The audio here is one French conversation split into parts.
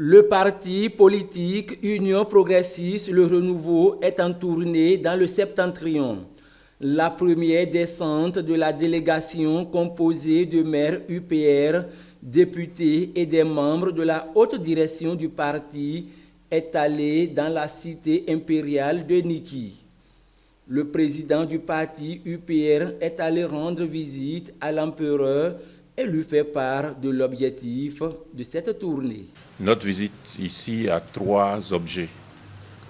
Le parti politique Union progressiste Le Renouveau est en tournée dans le Septentrion. La première descente de la délégation composée de maires UPR, députés et des membres de la haute direction du parti est allée dans la cité impériale de Niki. Le président du parti UPR est allé rendre visite à l'empereur et lui fait part de l'objectif de cette tournée. Notre visite ici a trois objets.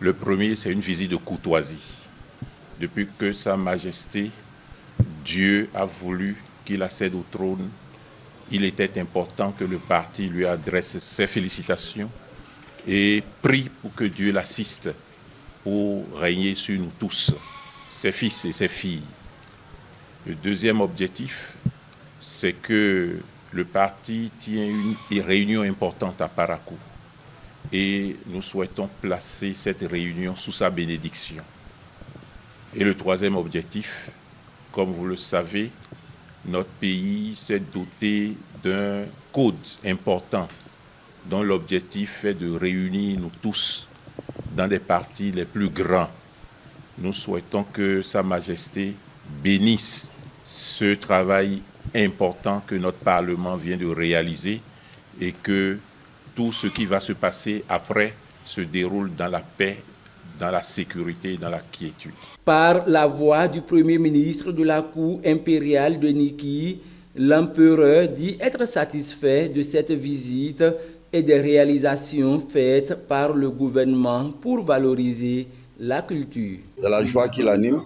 Le premier, c'est une visite de courtoisie. Depuis que Sa Majesté, Dieu a voulu qu'il accède au trône, il était important que le parti lui adresse ses félicitations et prie pour que Dieu l'assiste pour régner sur nous tous, ses fils et ses filles. Le deuxième objectif, c'est que le parti tient une réunion importante à Parakou et nous souhaitons placer cette réunion sous sa bénédiction. Et le troisième objectif, comme vous le savez, notre pays s'est doté d'un code important dont l'objectif est de réunir nous tous dans des partis les plus grands. Nous souhaitons que Sa Majesté bénisse ce travail important que notre Parlement vient de réaliser et que tout ce qui va se passer après se déroule dans la paix, dans la sécurité et dans la quiétude. Par la voix du Premier ministre de la Cour impériale de Niki, l'empereur dit être satisfait de cette visite et des réalisations faites par le gouvernement pour valoriser la culture. C'est la joie qui l'anime.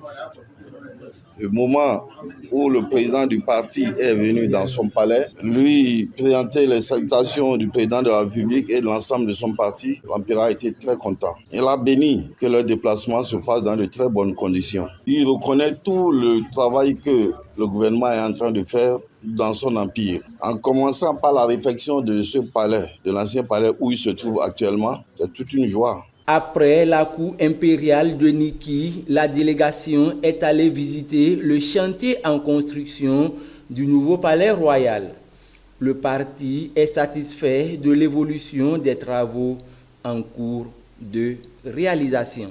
Le moment où le président du parti est venu dans son palais, lui présenter les salutations du président de la République et de l'ensemble de son parti, l'empereur a été très content. Il a béni que leur déplacement se fasse dans de très bonnes conditions. Il reconnaît tout le travail que le gouvernement est en train de faire dans son empire. En commençant par la réfection de ce palais, de l'ancien palais où il se trouve actuellement, c'est toute une joie. Après la cour impériale de Niki, la délégation est allée visiter le chantier en construction du nouveau palais royal. Le parti est satisfait de l'évolution des travaux en cours de réalisation.